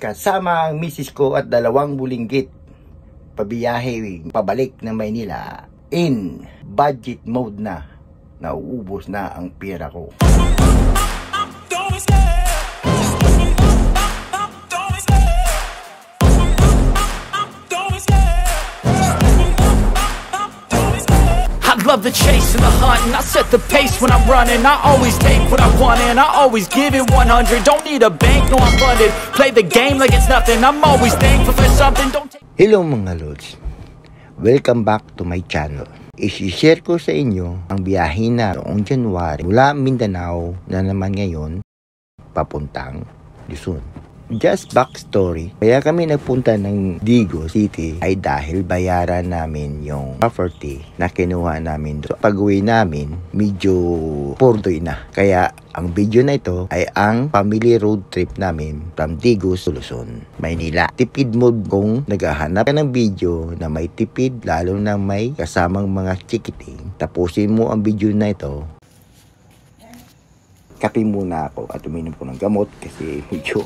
kasama ang misis ko at 2 bulinggit. Pabiyahe pabalik na Maynila in budget mode na. Nauubos na ang pera ko. Love the chase and the hunt, and I set the pace when I'm running. I always take what I want and I always give it 100. Don't need a bank, no I'm funded. Play the game like it's nothing. I'm always thankful for something. Don't take. Hello mga lods, welcome back to my channel. I-share ko sa inyo ang biyahe na noong January mula Mindanao na naman ngayon papuntang Luzon. Just backstory, kaya kami nagpunta ng Digos City ay dahil bayaran namin yung property na kinuha namin. So, pag-uwi namin, medyo pordoy na. Kaya ang video na ito ay ang family road trip namin from Digos to Luzon, Maynila. Tipid mode kung naghahanap ka ng video na may tipid, lalo na may kasamang mga chikiting. Tapusin mo ang video na ito. Kape muna ako at uminom ko ng gamot kasi medyo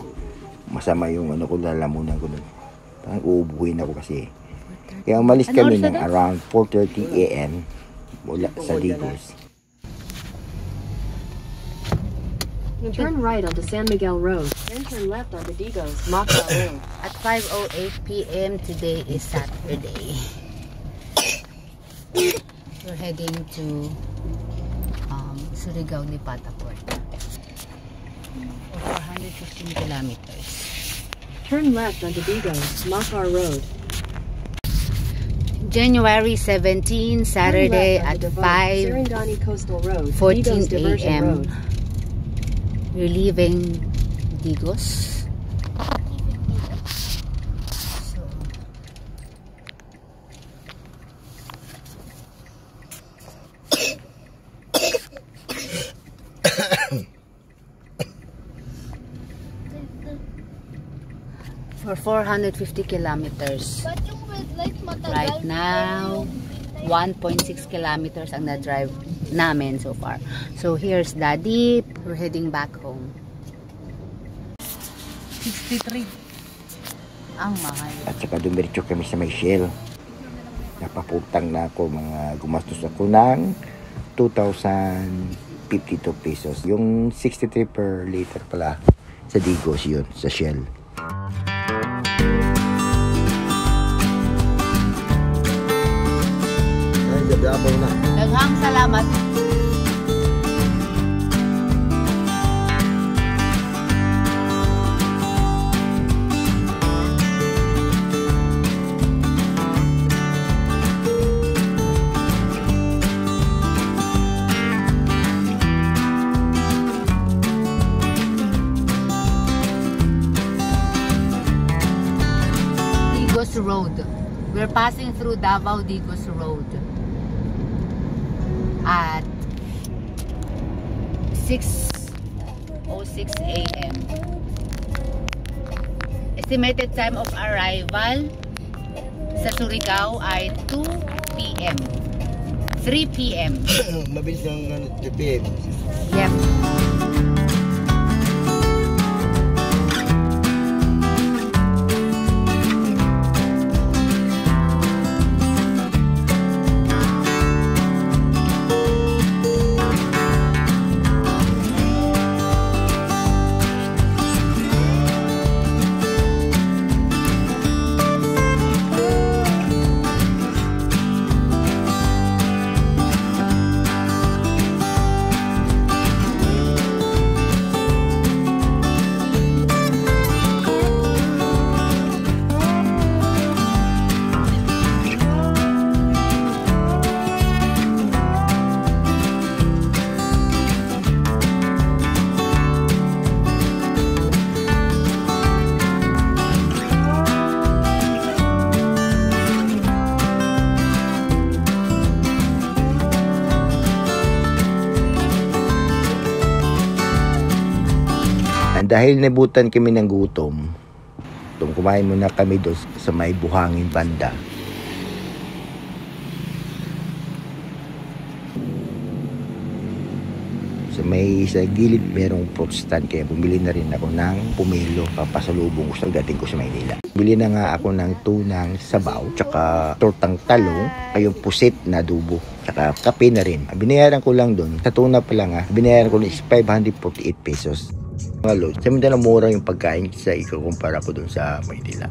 masama yung ano ko, lalamunan ko nun. Parang uubuhin ako kasi. Kaya umalis kami ng around 4:30 AM mula sa Digos. Turn right onto San Miguel Road, then turn left onto Digos, Macau Road. At 5:08 PM today is Saturday. We're heading to Surigao Lipata Port. 415 kilometers. Turn left onto Digos, Macau Road. January 17, Saturday at 5:14 AM. We're leaving Digos. For 450 kilometers. Right now, 1.6 kilometers ang na-drive namin so far. So here's Daddy. We're heading back home. 63. Ang mahal. At saka dumiretso kami sa may Shell. Napaputang na ako, mga gumastos ako ng 2,052 pesos. Yung 63 per liter pala sa Digos yun, sa Shell. Daghang salamat. Digos Road. We're passing through Davao Digos Road at 6:06 AM. Estimated time of arrival sa Surigao ay 2 PM. 3 PM. Mabilis ng 2 PM. Yep. Dahil nabutan kami ng gutom, kumain muna kami doon sa may buhangin banda. Sa may sa gilid merong fruit stand, kaya bumili na rin ako ng pumelo papasalubong ko sa dating ko sa Maynila. Bili na nga ako ng tunang sabaw, tsaka tortang talong, kayong pusit na adobo, tsaka kape na rin. Binayaran ko lang doon, sa tuna pa lang binayaran ko is 548 pesos. Mga lord, sa Mindanao mura yung pagkain sa ikukumpara ko doon sa Maynila.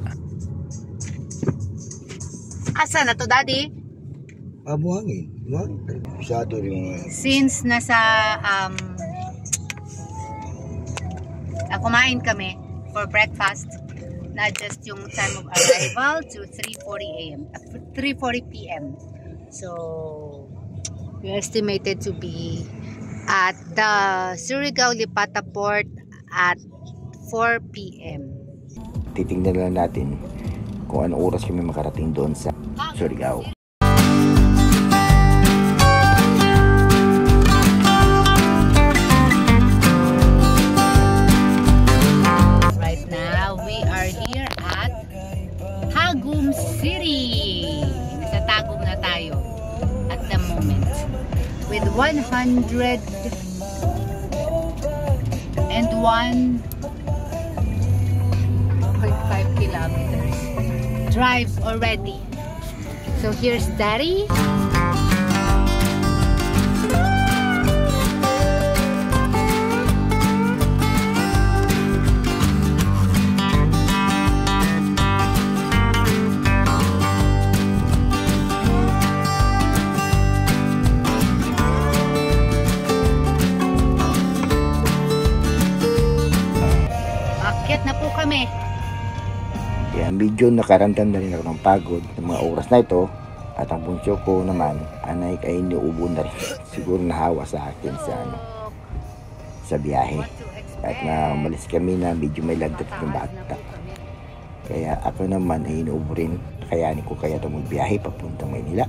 Asa na to, Daddy? Buhangin. Masyado rin. Since nasa kumain kami for breakfast, not just yung time of arrival to 3:40 p.m. So we estimated to be at the Surigao Lipata Port at 4 p.m. Titingnan lang natin kung anong oras kami makarating doon sa Surigao. Tagum City. Nasa Tagum na tayo at the moment with 101.5 kilometers drive already. So here's Daddy. Kaya medyo nakaramdam na rin ako ng pagod ng mga oras na ito, at ang bunso ko naman anay ay iniubo na rin. Siguro nahawa sa akin sa biyahe, at na umalis kami na medyo may lagdat ng bata, kaya ako naman ay inuubo rin. Kayanin ko kaya ito magbiyahe papuntang Maynila.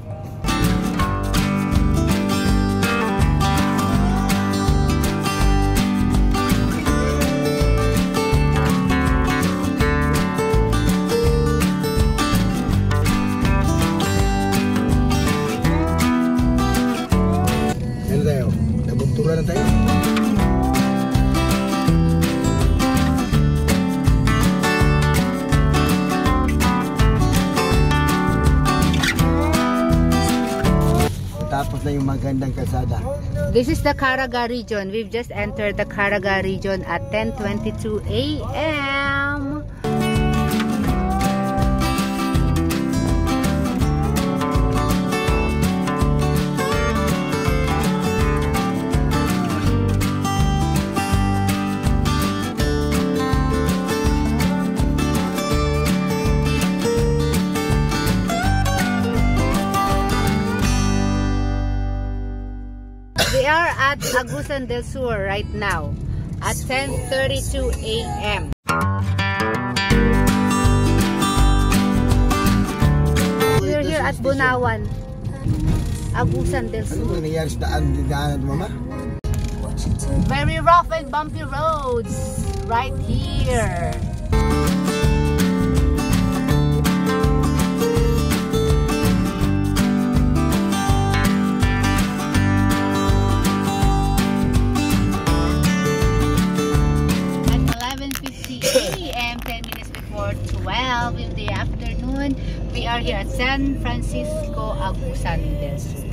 Na tayo. Tapos na yung magandang kalsada. This is the Caraga region. We've just entered the Caraga region at 10:22 a.m. We are at Agusan del Sur right now at 10:32 a.m. We're here at Bunawan, Agusan del Sur. Ano nangyayari sa daanan, mama? Very rough and bumpy roads right here. AM, 10 minutes before 12 in the afternoon. We are here at San Francisco, Agusan del Sur.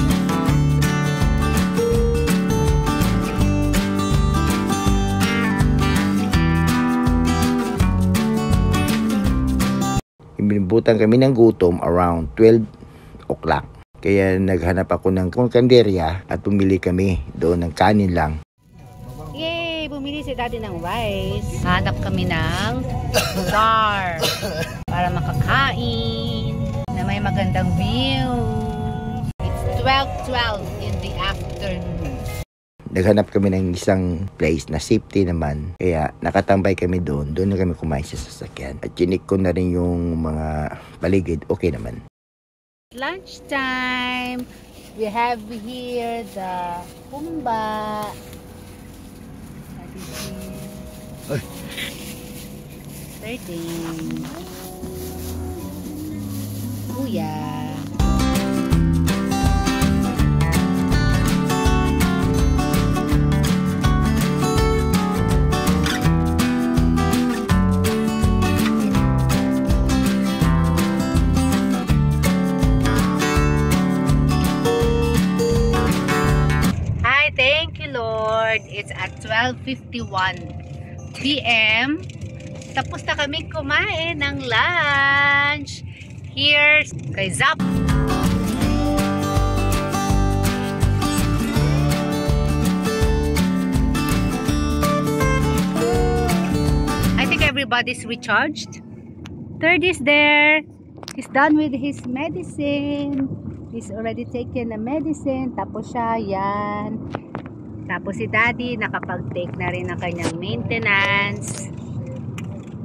Binibutan kami ng gutom around 12 o'clock. Kaya naghanap ako ng kanderya at pumili kami doon ng kanin lang. Yay! Bumili si Daddy ng rice. Hanap kami ng bar para makakain na may magandang view. It's 12:12 in the afternoon. Naghanap kami ng isang place na safety naman. Kaya nakatambay kami doon. Doon na kami kumain sa sasakyan. At chinik ko na rin yung mga paligid. Okay naman. Lunchtime. We have here the humba. Ay. 13. Kuya. at 12:51 p.m. Tapos na kami kumain ng lunch. Here's kay Zap. I think everybody's recharged. Third is there. He's done with his medicine. He's already taken the medicine. Tapos siya, yan. Tapos si Daddy, nakapag-take na rin ng kanyang maintenance.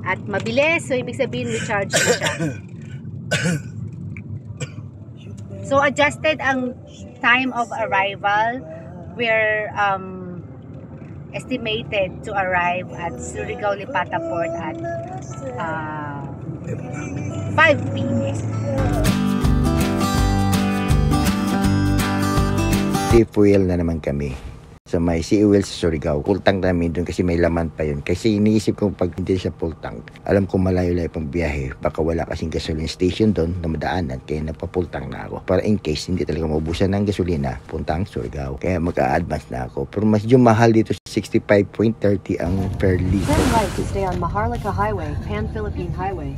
At mabilis. So, ibig sabihin, recharge na siya. So, adjusted ang time of arrival. We're estimated to arrive at Surigao Lipata Port at 5 p.m. Fuel na naman kami sa may COL sa Surigao. Full tank namin doon kasi may laman pa yun. Kasi iniisip ko pag hindi siya full tank, alam ko malayo-layo pang biyahe. Baka wala kasing gasoline station doon na madaanan. Kaya nagpa-full tank na ako. Para in case hindi talaga maubusan ng gasolina, puntang Surigao. Kaya magka-advance na ako. Pero mas yung mahal dito, 65.30 ang per liter. Turn right to stay on Maharlika Highway, Pan-Philippine Highway.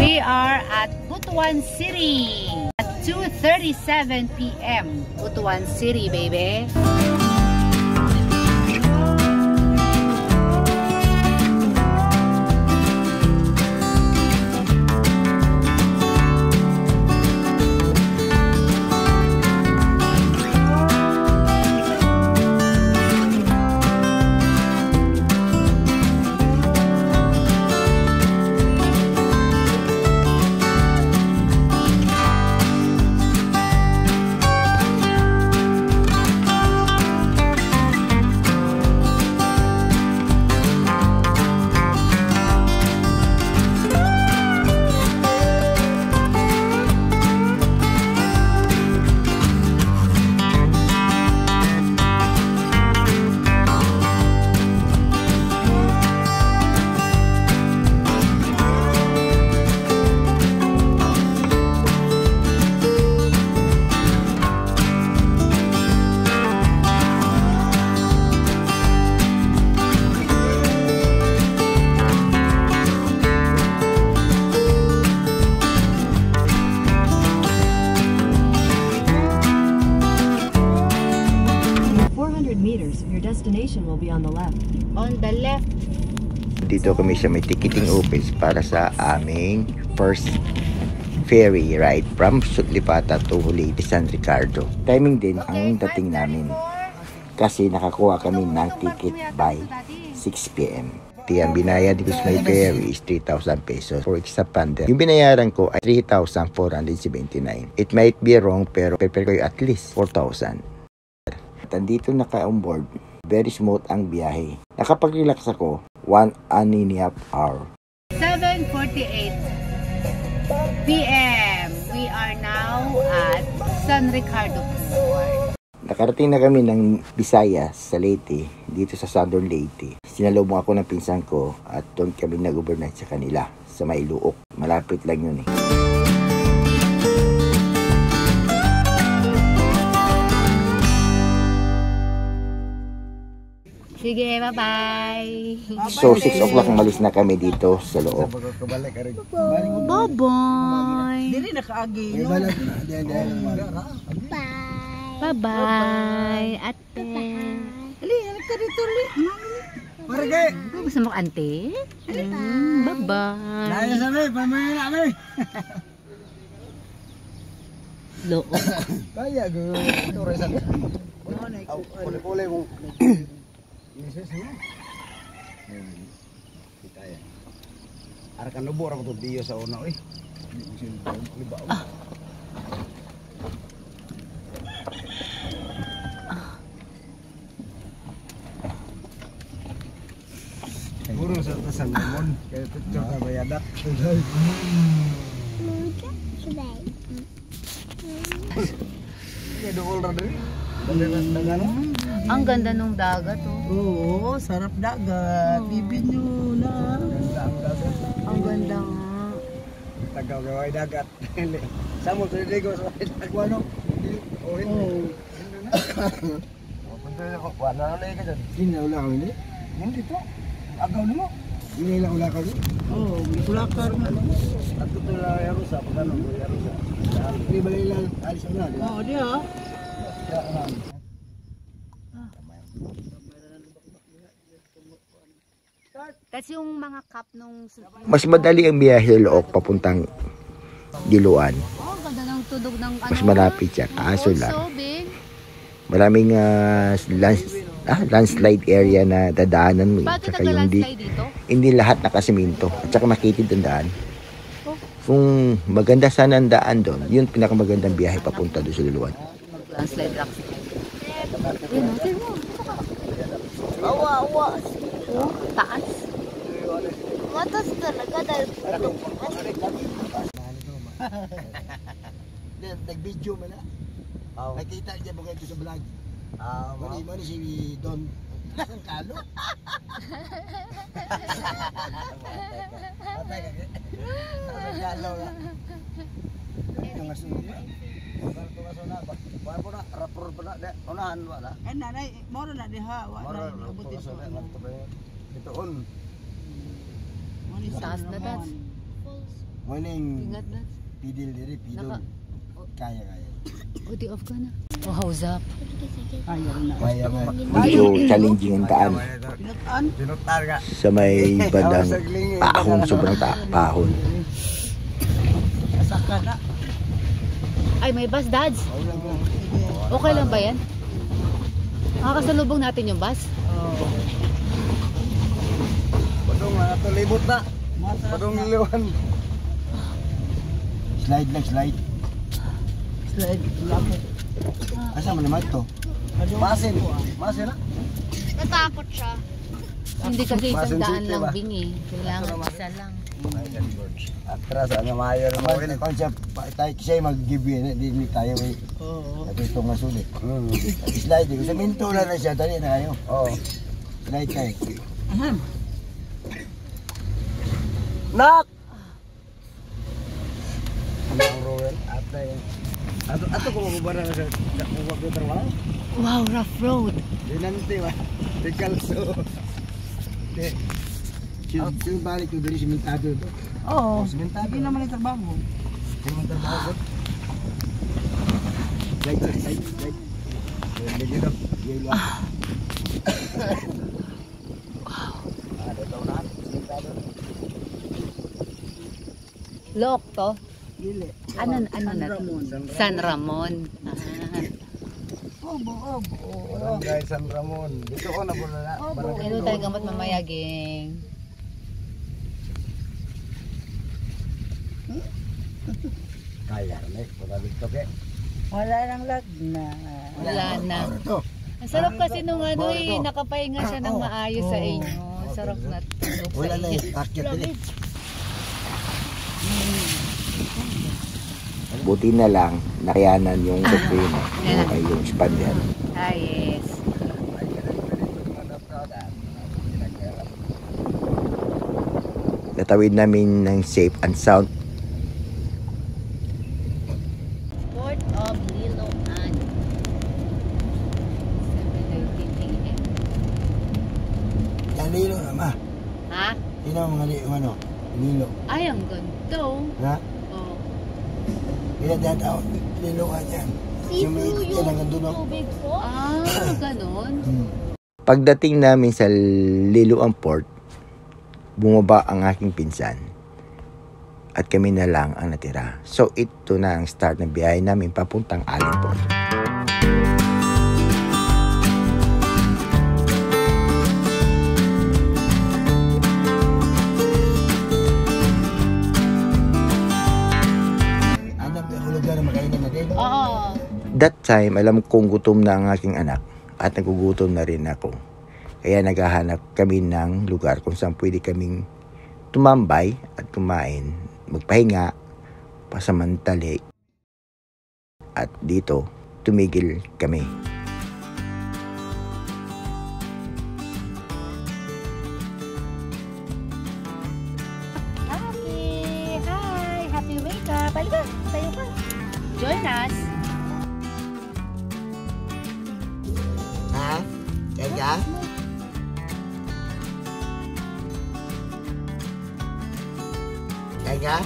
We are at Butuan City at 2:37 p.m. Butuan City, baby. Destination will be on the left. On the left. Dito kami sa may ticketing office para sa aming first ferry ride from Lipata to Leyte San Ricardo. Timing din ang dating namin kasi nakakuha kami ng ticket by 6 p.m. Ang binayad dito sa may ferry is 3,000 pesos for expander. Yung binayaran ko ay 3,479. It might be wrong pero prepare ko at least 4,000. At andito naka-onboard. Very smooth ang biyahe. Nakapag-relax ako 1.5 hour. 7:48 p.m. We are now at San Ricardo Port. Nakarating na kami ng Visayas sa Leyte, dito sa Southern Leyte. Sinalubong ako ng pinsan ko at doon kami nag-overnight sa kanila sa Mailuok. Malapit lang yun eh. Sige, bye-bye. So, 6 o'clock malis na kami dito sa loob. Bye-bye. Dili nakaagi, no? Bye-bye, ate. Ali, anak ka dito, Ali. Marga. Gusto mo ante? Bye-bye. Laya sa may, pamaya na may. Loo. Kaya, go. Ito, resan. Puli-puli mo. Yesus, no? Kita ya. Arakan lubo, orang tu dia sa una, eh. Siguro sa tasan naman, kaya picture ka bayadak. Kaya doon ra diri. Ang ganda nung dagat, oh. Oo, sarap dagat. Bibin nyo na. Ang ganda nga. Tagaw gaway dagat. Samo sa ligo sa ano? Oh, hindi. Punta na ko. Wala na lagi ka dyan. Hindi na ula kami ni? Hindi to. Agaw na mo. Hindi na ula kami? Oo, gitulakar nga. At ito lang yarusa. Pagano mo yarusa. Hindi ba lang alis na? Oo, di ha. Tapos yung mga cup nung... Mas madali ang biyahe sa Look papuntang Diluan. Oh, ganda ng tudog ng ano. Mas malapit siya. Kaso lang, So big. maraming landslide area na dadaanan mo. Bakit Tsaka yung nagka-landslide dito? hindi lahat nakasimento. At saka makitid ang daan. Kung maganda sana ang daan doon, yun pinakamagandang biyahe papunta doon sa Diluan. Landslide rock. Yun, natin mo. Awa. Oh, taas. Matas talaga dahil Nag-video man na. Nakita niya mo kayo sa vlog. Mani si Don. Ang kalo. Yung asunod niya. Rapor pa na. Unahan wala. Nanay, moro na diha. Wala na abutin so. Itoon. Taas na dat. Morning. Ingat dat. Pidil diri, pidol. Kaya. O, di off ka na. Wow, zap. Kaya nga. Medyo challenging ang daan. Tinutar ka. Sa may bandang pahon, sobrang pahon. Saka na. Ay, may bus, dads. Okay lang ba yan? Makakasalubong natin yung bus? Padong ato libot na. Padong iliwan. Slide na slide. Slide lang. Asa man naman to? Masin na. natakot siya. Hindi kasi isang Masin daan City lang ba? bing eh. Kailangan isa lang. Atras ang mayo na mo ini concept tayo kasi mag-give na di tayo eh. Oo. At ito nga sulit. Slide ko sa minto na siya dali na kayo. Oo. Slide kayo. Nak. Ang roel atay. Ato ko mabara sa computer wala. Wow, rough road. Dinante ba? Dekalso. Yung balik ko dali simentado to. Oo. Simentado. Hindi naman yung trabaho. Simentado. Slide. Lagi daw. Yelo. Ada daw na simentado. Look to. Dili. Ano na? San Ramon. Obo. Barangay San Ramon. Dito ko na bulala. Ano tayo gamot mamayaging? Kaya na. Wala dito ke. Wala nang lagna. Wala na. Ito. Ang sarap kasi nung ano eh, nakapahinga siya ng maayos sa inyo. Sarap na tulog sa Wala na inyo. eh. Takit dili. Buti na lang, nakayanan yung Supremo. Ay yung Spaniard. Ah, yes. Natawid namin ng safe and sound. Port of Liloan. 7:13 a.m. Yan nilo na ma. Ha? Yun ang mga ano. Nilo. Ay, ang ganda. Ha? Oh. Kaya dyan ako. Nilo ka dyan. Yung may yan ang gandun. Tubig po. Ah, ganon. Pagdating namin sa Liloan Port, bumaba ang aking pinsan. At kami na lang ang natira. So ito na ang start ng biyahe namin papuntang Allenport. Hanap ako lugar na makainan na din. Oo. That time, alam kong gutom na ang aking anak at nagugutom na rin ako. Kaya naghahanap kami ng lugar kung saan pwede kaming tumambay at kumain, magpahinga, pasamantali. At dito, tumigil kami. Happy Halika, tayo ka. Join us. Ha? Kaya? Kaya?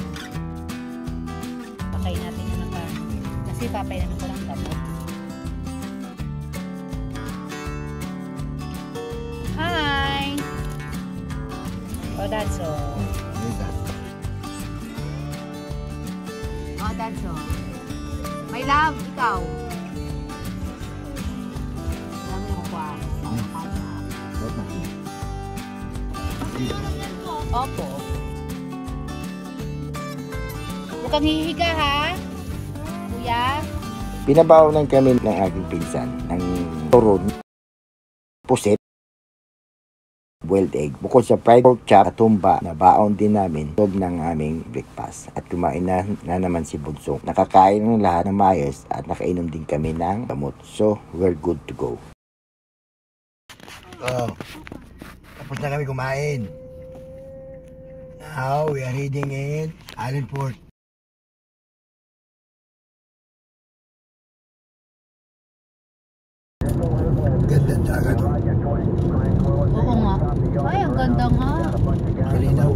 Pakain natin yung naka. Kasi papay naman ko ng gamot. Hi! Oh, that's all. Oh, that's all. My love, ikaw. Dami yung kwa. Opo. Huwag kang hihiga, ha? Kuya? Pinabawanan kami ng aking pinsan ng turon, pusit, boiled egg. Bukod sa fried pork chop, katumba na baon din namin sob ng aming breakfast. At kumain na naman si Bunsong. Nakakain ng lahat ng mayos at nakainom din kami ng gamot. So, we're good to go. Oh, tapos na kami kumain. Now, we are heading in Island Port. Ganda dagat. Oo nga. Ay, ang ganda nga. Kalinaw.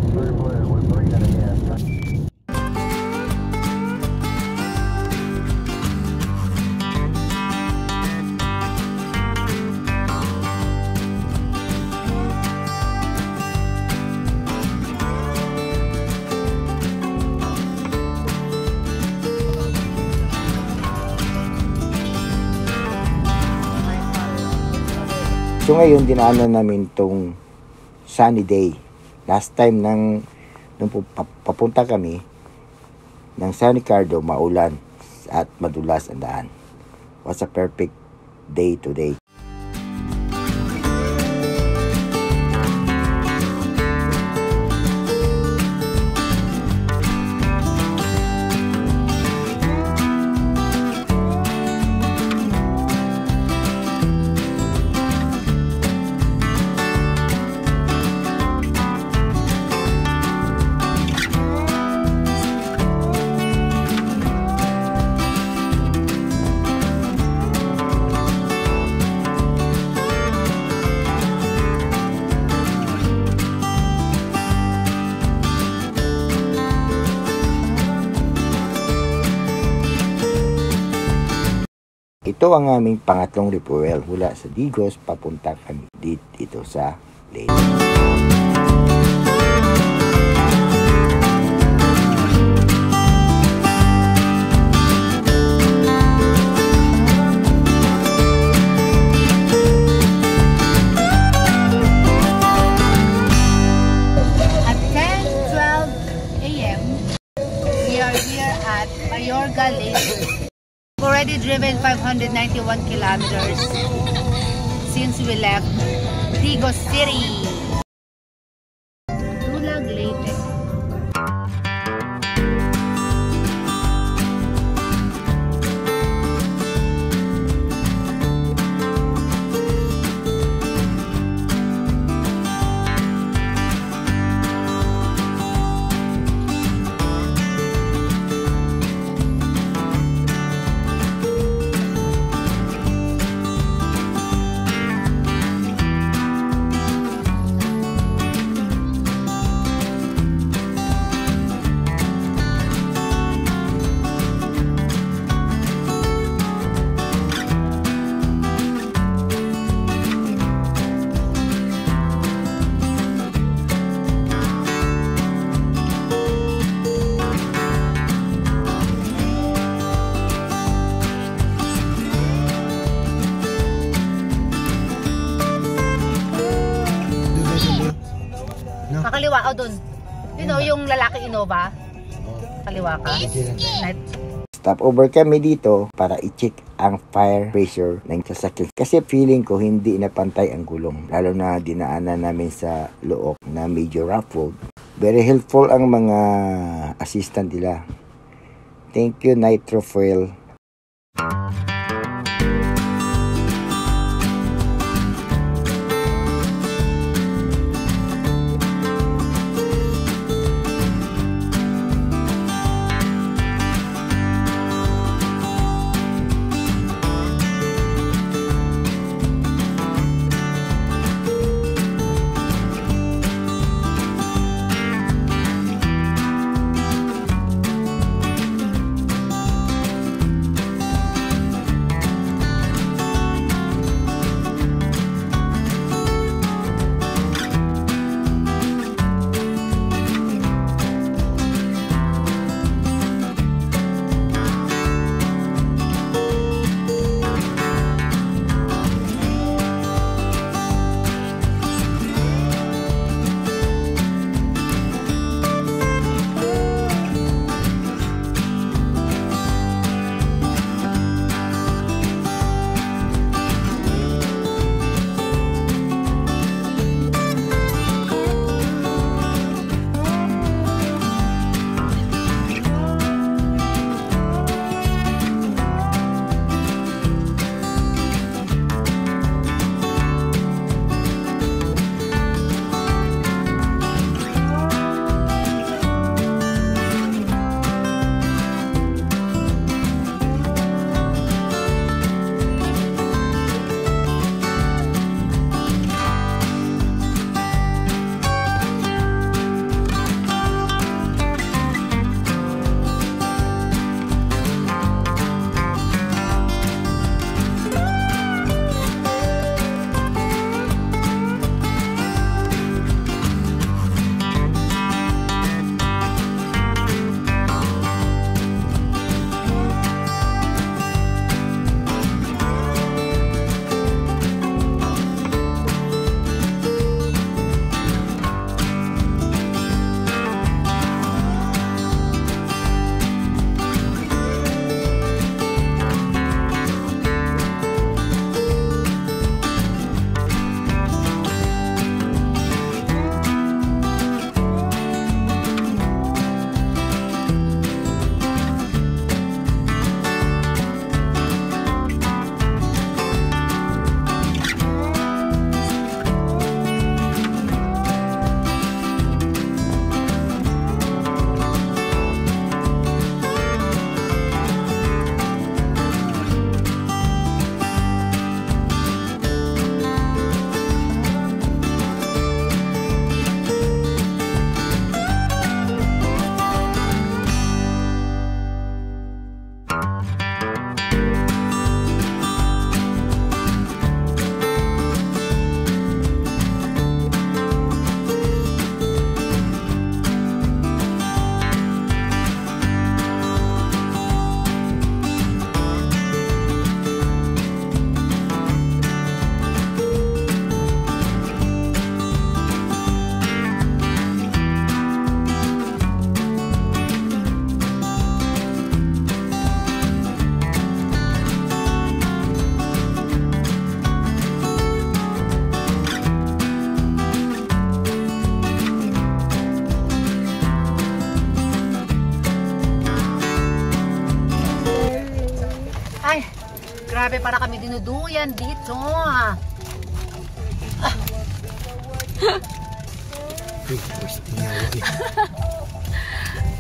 So ngayon, dinaanan namin tong sunny day. Last time nung papunta kami ng San Ricardo, maulan at madulas ang daan. Was a perfect day today. Ito ang aming pangatlong refuel mula sa Digos papunta kami dito sa Leyte. At 10:12 a.m., we are here at Mayorga Lake. We've already driven 591 kilometers since we left Digos City. Dulag, Leyte. Kakaliwa ka dun. You know, yung lalaki Innova. Kaliwa ka. Stop over kami dito para i-check ang fire pressure ng sasakyan. Kasi feeling ko hindi napantay ang gulong. Lalo na dinaanan namin sa Looc na medyo rough road. Very helpful ang mga assistant nila. Thank you, Nitro Fuel. Grabe, para kami dinuduyan dito.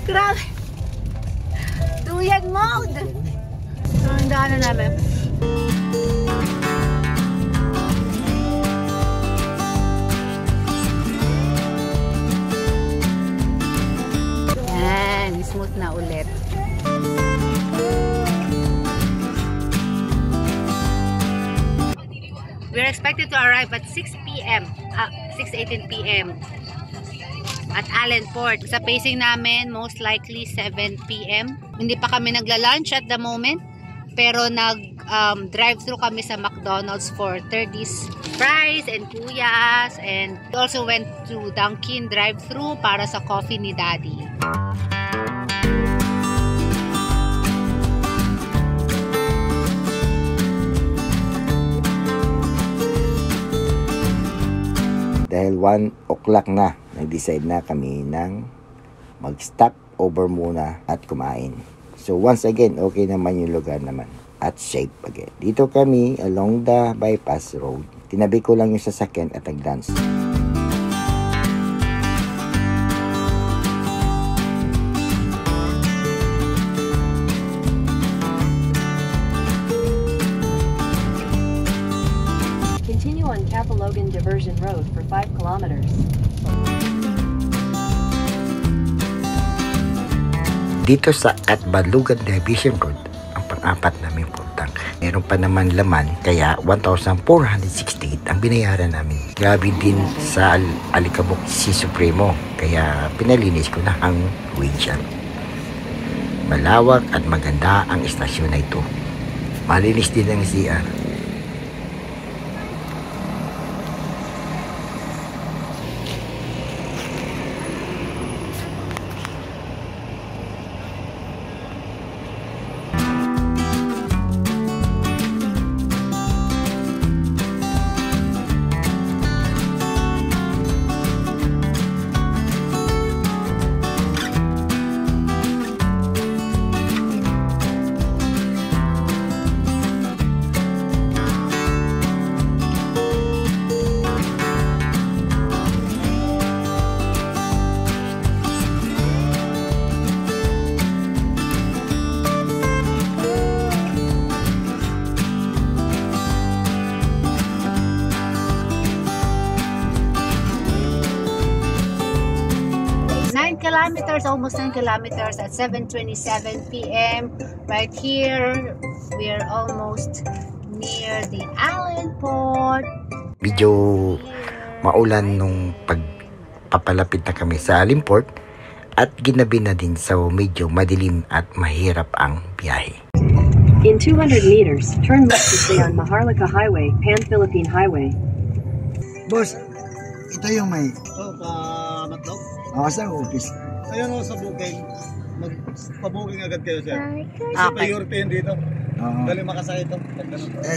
Grabe. Duyan mode. So, ang daanan namin. Yan, smooth na ulit. We're expected to arrive at 6 p.m. 6:18 p.m. at Allenport. Sa pacing namin, most likely 7 p.m. Hindi pa kami nagla-lunch at the moment, pero nag-drive-thru kami sa McDonald's for 30s fries and kuyas, and we also went to Dunkin drive-thru para sa coffee ni Daddy. Dahil 1 o'clock na, nag-decide na kami ng mag-stop over muna at kumain. So once again, okay naman yung lugar naman at safe again. Dito kami along the bypass road. Tinabi ko lang yung sasakyan at nag-dance. Continue on Capalogan Diversion Road for 5 kilometers. Dito sa Catbalogan Diversion Road, ang pang-apat namin puntang. Meron pa naman laman, kaya 1,468 ang binayaran namin. Grabe din sa Alikabok si Supremo, kaya pinalinis ko na ang windshield. Malawak at maganda ang istasyon na ito. Malinis din ang CR. Kilometers, almost 10 kilometers at 7:27 p.m. Right here, we are almost near the Allenport. Medyo maulan nung pagpapalapit na kami sa Allenport at ginabi na din, so medyo madilim at mahirap ang biyahe. In 200 meters, turn left to stay on Maharlika Highway, Pan-Philippine Highway. Boss, ito yung may... Matlog? Sa office. Ayan o, sa booking. Magpa-booking agad kayo, sir. Kasi Okay. priority yun dito. Dali makasakit ito.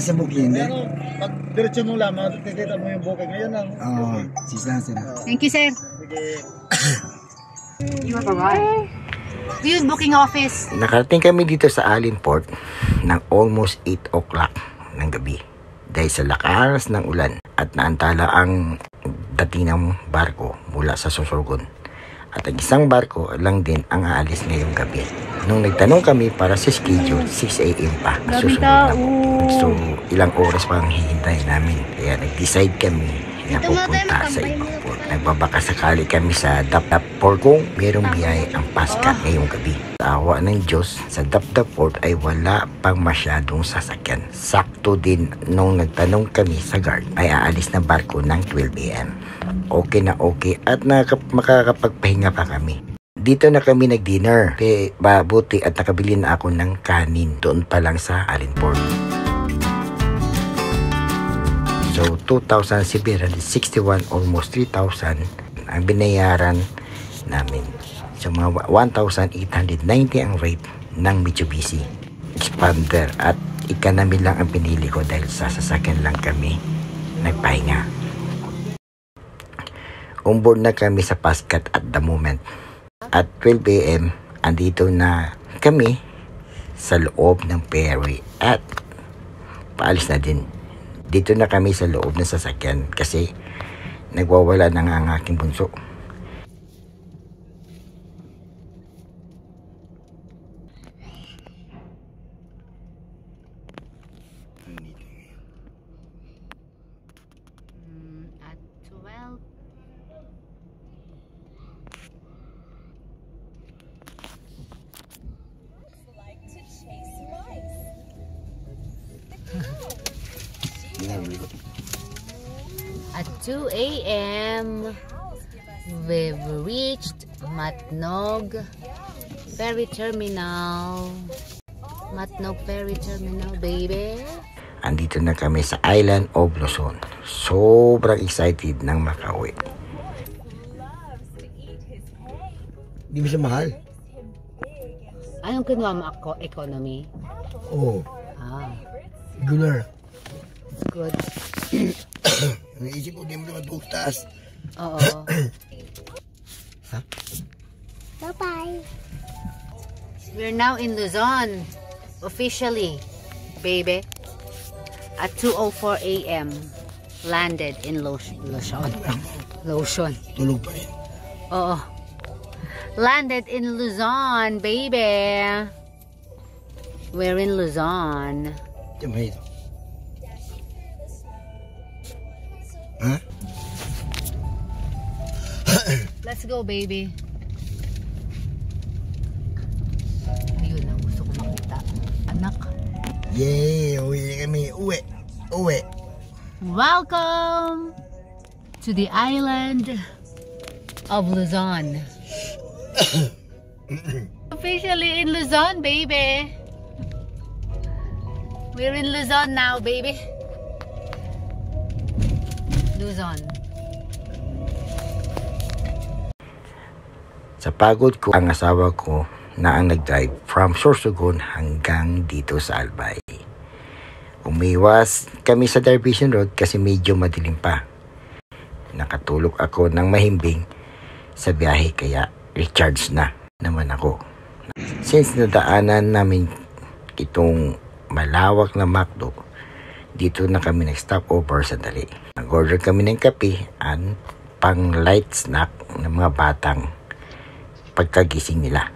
Sa booking. Ayan o, pag diretso mo lang, makikita mo yung booking. Ayan lang. Sisa. Thank you, sir. Sige. You have arrived. Yun, booking office. Nakarating kami dito sa Allenport ng almost 8 o'clock ng gabi dahil sa lakas ng ulan at naantala ang dating ng barko mula sa Sorsogon. At ang isang barko lang din ang aalis ngayong gabi. Nung nagtanong kami para sa schedule, 6 a.m. pa ang susunod na po. So, ilang oras pa ang hihintay namin. Kaya nag-decide kami na pupunta sa ibang port. Nagbabaka sakali kami sa Dapdap Port kung merong biyahe ang Pasca ngayong gabi. Sa awa ng Diyos, sa Dapdap Port ay wala pang masyadong sasakyan. Sakto din nung nagtanong kami sa guard ay aalis na barko ng 12 a.m. Okay na okay at makakapagpahinga pa kami. Dito na kami nag-dinner. Buti at nakabili na ako ng kanin doon pa lang sa Allenport. So, 2,761, almost 3,000 ang binayaran namin. So, mga 1,890 ang rate ng Mitsubishi Expander at economy lang ang pinili ko dahil sa sasakyan lang kami nagpahinga. Onboard na kami sa Pascat at the moment. At 12 a.m. andito na kami sa loob ng ferry at paalis na din. Dito na kami sa loob ng sasakyan kasi nagwawala na nga ang aking bunso. At 12. At 2 a.m. we've reached Matnog Ferry Terminal. Matnog Ferry Terminal, baby. Andito na kami sa Island of Luzon. Sobrang excited nang makauwi. Di ba siya mahal? Anong kinuha mo ako? Economy? Oo. Ah, Regular. good. Naisip ko, di mo naman tutas. Oo. Bye-bye. We're now in Luzon. Officially, baby. At 2:04 a.m. landed in Luzon. Tulog pa rin. Oo. Landed in Luzon, baby. We're in Luzon. Jamahit. Ha? Let's go, baby. Ayun na, gusto ko makita. Anak. Yay! Uwi na kami. Uwi. Welcome to the island of Luzon. Officially in Luzon, baby. We're in Luzon now, baby. Luzon. Sa pagod ko, ang asawa ko na ang nag-drive from Sorsogon hanggang dito sa Albay. Umiwas kami sa Darvision Road kasi medyo madilim pa. Nakatulog ako ng mahimbing sa biyahe kaya recharge na naman ako. Since nadaanan namin itong malawak na McDo, dito na kami nag-stop over sandali. Nag-order kami ng kape at pang light snack ng mga batang pagkagising nila.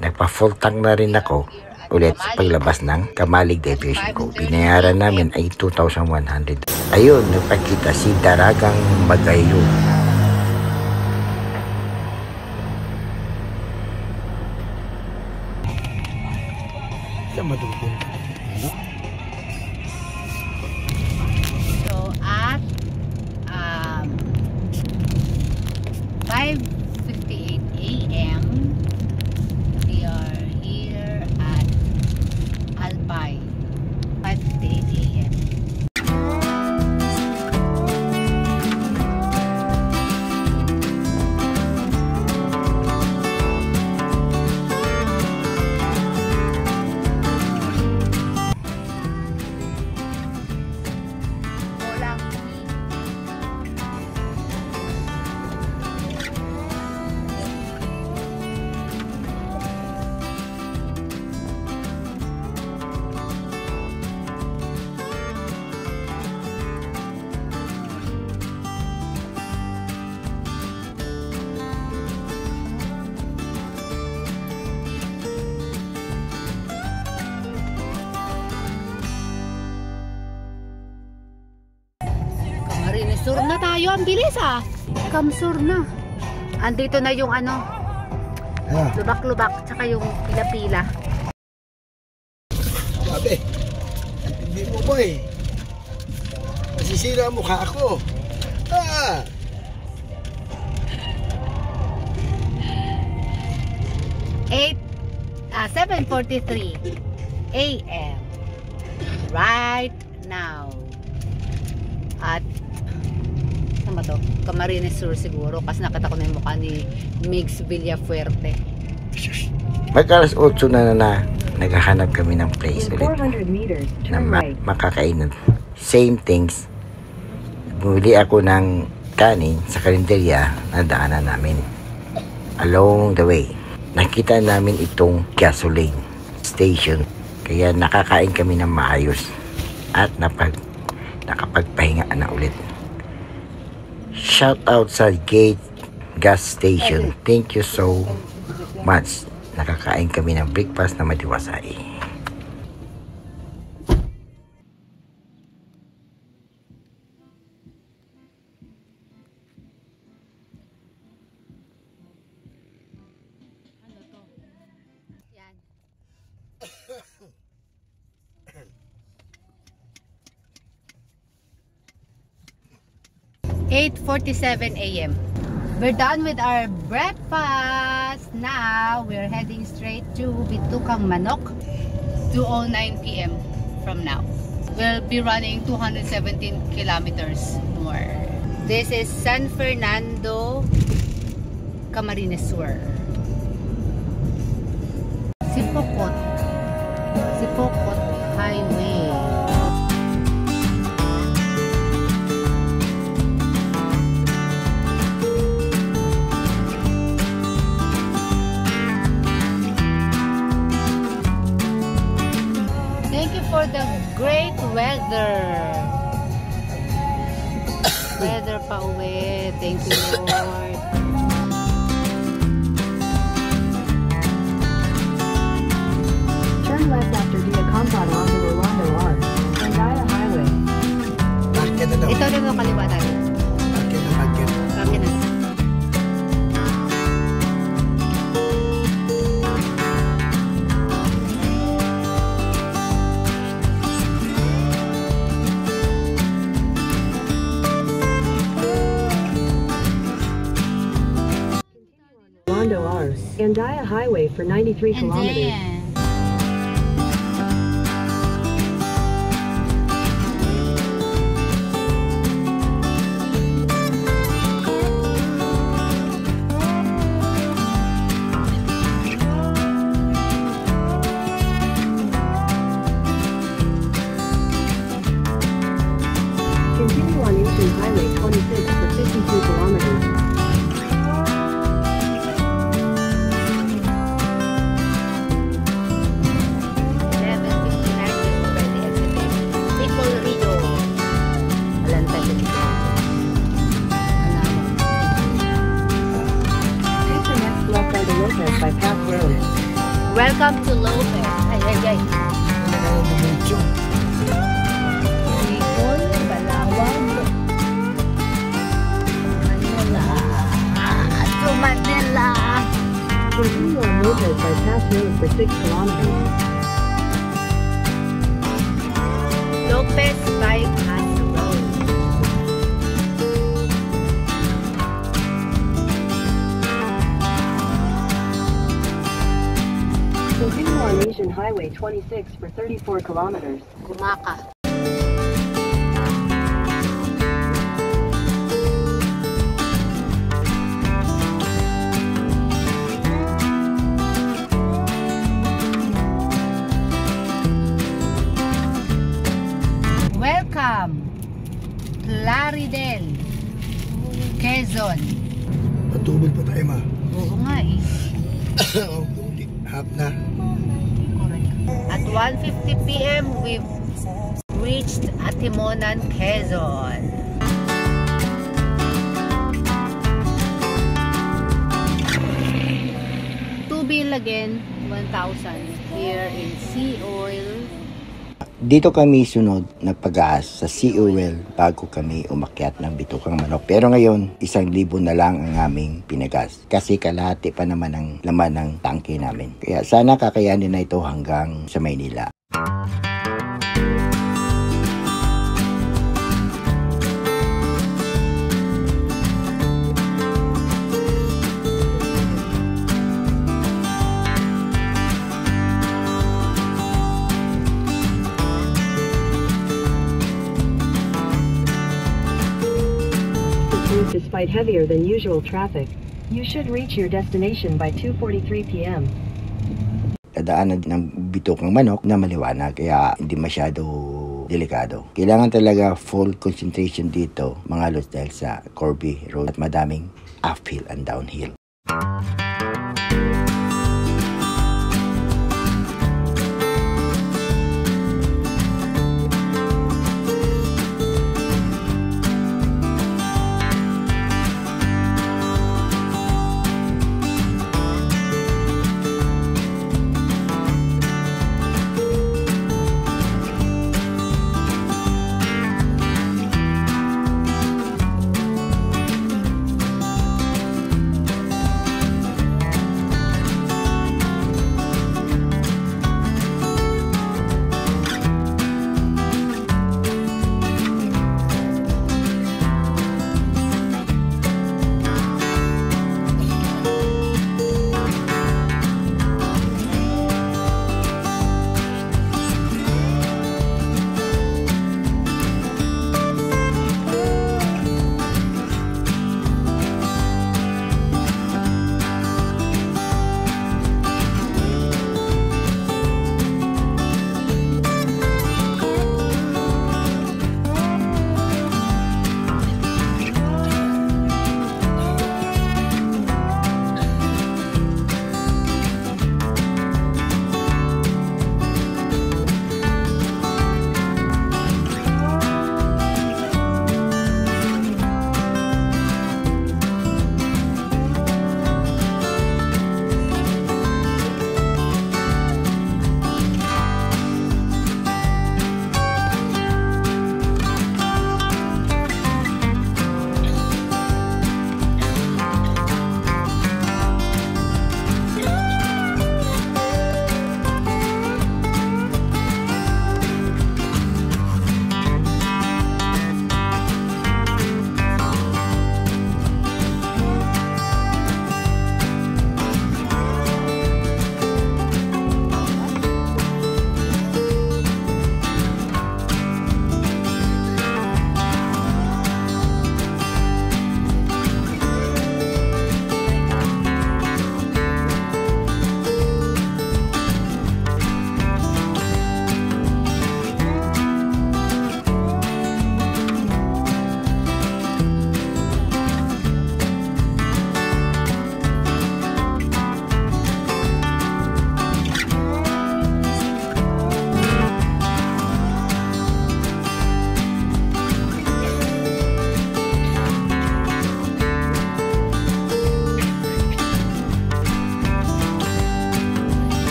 Nagpa-full tank na rin ako ulit sa paglabas ng Kamalig Deviation ko. Binayaran namin ay 2,100. Ayun, nagpakita si Daragang Magayo. Saan matulog? So at 5:58 a.m. we are here at Albay. 5:58 a.m. Sur na tayo, ang bilis ah. Kamsur na. Andito na yung ano, lubak-lubak, tsaka yung pila-pila. Sabi, hindi mo boy. Masisira ang mukha ako. 7:43 a.m. right now. At saan ba to? Camarines Sur siguro kasi nakita ko na yung mukha ni Migs Villafuerte. Mag-alas 8 na naghahanap kami ng place ulit na makakainan. Same things. Bumili ako ng kanin sa karinderya na daanan namin. Along the way, nakita namin itong gasoline station. Kaya nakakain kami ng maayos at nakapagpahinga na ulit. Shout out sa Gate Gas Station. Thank you so much. Nakakain kami ng breakfast na matiwasay. Yan. 8:47 a.m. We're done with our breakfast. Now we're heading straight to Bitukang Manok. 2:09 p.m. from now. We'll be running 217 kilometers more. This is San Fernando, Camarines Sur. Sipokot Highway. Thank you for the great weather. Weather pa uwi. Thank you, Lord. Turn left after Via Compound onto Rolando R. Andaya Highway. Market na daw. Ito rin yung kaliwa natin. Market na, market. Bakit na? Rolando R. Andaya Highway for 93 And kilometers. then, Continue on Eastern Highway 26 for 52 kilometers. Take the next left onto Lopez Bypass Road. welcome to Lopez. Ay. Bicol, Balawan, Manila. Continue on Lopez Bypass Road for 6 kilometers. Lopez Bypass Road. Continue on Asian Highway 26 for 34 kilometers. Gumaka. Welcome, Plaridel, Quezon. Patubig pa tayo, ma. Oo nga eh. Half na. Correct. At 1:50 p.m. we've reached Atimonan, Quezon. Tubil again, 1,000 here in Sea Oil. Dito kami sunod nagpag-gas sa Sea Oil bago kami umakyat ng Bitukang Manok. Pero ngayon, 1,000 na lang ang aming pinagas. Kasi kalahati pa naman ang laman ng tangke namin. Kaya sana kakayanin na ito hanggang sa Maynila. Despite heavier than usual traffic, you should reach your destination by 2:43 p.m. Dadaanan ng Bitukang Manok na maliwanag kaya hindi masyado delikado. Kailangan talaga full concentration dito mga lods dahil sa Corby Road at madaming uphill and downhill.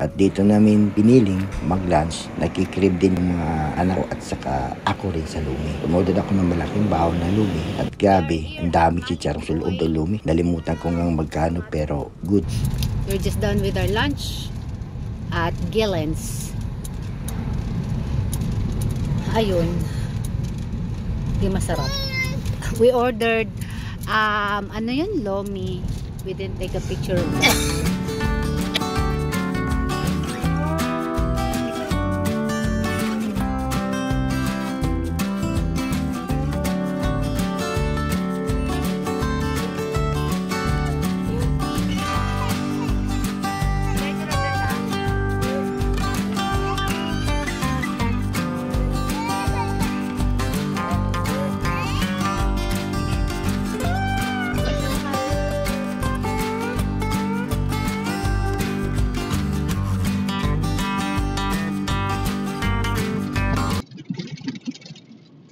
At dito namin piniling mag-lunch. Nakikrib din yung mga anak ko at saka ako rin sa lumi. Tumodod ako ng malaking baon na lumi. At gabi, ang dami chicharong sa loob ng lumi. Nalimutan ko ngang magkano pero good. We're just done with our lunch at Gillen's. Ayun. Di masarap. We ordered ano yun? Lomi. We didn't take a picture of that.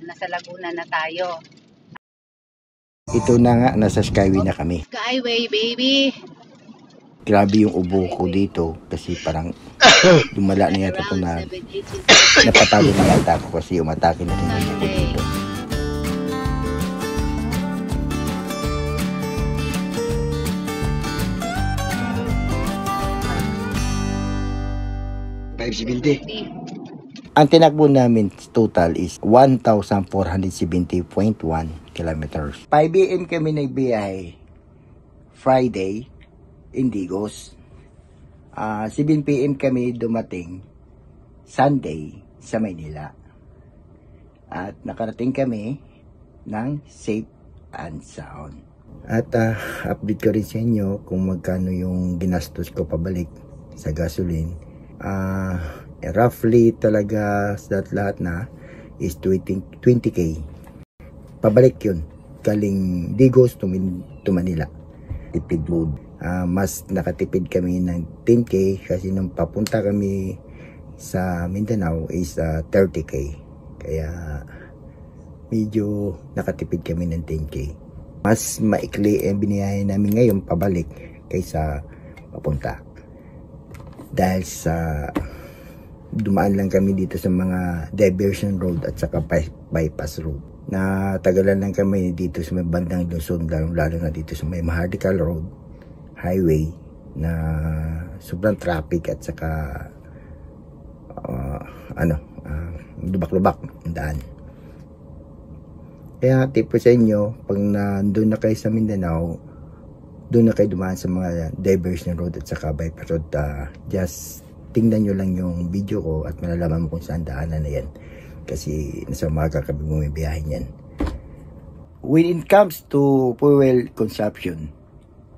Nasa Laguna na tayo. Ito na nga, nasa Skyway na kami. Skyway, baby! Grabe yung ubo ko dito kasi parang lumala na yata ito na napatalo na yata ako kasi umatake na rin yung ubo dito. 570. Ang tinakbo namin total is 1,470.1 kilometers. 5 AM kami nagbiyahe Friday, Indigos. 7 PM kami dumating Sunday sa Maynila. At nakarating kami ng safe and sound. At update ko rin sa inyo kung magkano yung ginastos ko pabalik sa gasoline. Roughly talaga sa lahat na is 20k. Pabalik yun. Galing Digos to Manila. Tipid mode. Mas nakatipid kami ng 10k kasi nung papunta kami sa Mindanao is 30k. Kaya medyo nakatipid kami ng 10k. Mas maikli ang biniyahe namin ngayon pabalik kaysa papunta. Dahil sa dumaan lang kami dito sa mga diversion road at saka bypass road. Natagalan lang kami dito sa may bandang Luzon, lalo na dito sa may Maharlika Road highway na sobrang traffic at saka lubak-lubak ang daan. Kaya tip ko sa inyo, pag nandun na kayo sa Mindanao, doon na kayo dumaan sa mga diversion road at saka bypass road. Just tingnan nyo lang yung video ko at malalaman mo kung saan daanan na yan. Kasi nasa umaga kami bumibiyahin yan. When it comes to fuel consumption,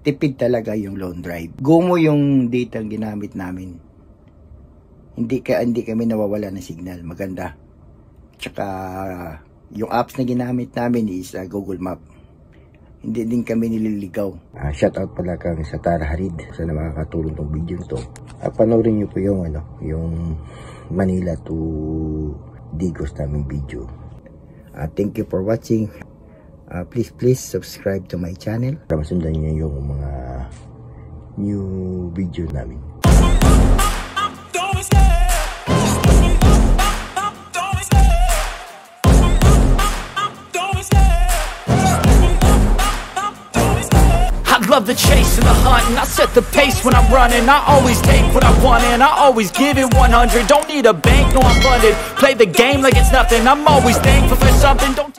tipid talaga yung long drive. Gumo yung data ang ginamit namin. Hindi kami nawawala ng signal. Maganda. Tsaka yung apps na ginamit namin is Google Map. Hindi din kami nililigaw. Shoutout pala kang sa Tara Harid. Sana makakatulong tong video to. Panoorin nyo po yung Manila to Digos naming video. Thank you for watching. Please subscribe to my channel para masundan nyo yung mga new video namin. Love the chase and the hunt, and I set the pace when I'm running. I always take what I want and I always give it 100. Don't need a bank, no I'm funded. Play the game like it's nothing. I'm always thankful for something. Don't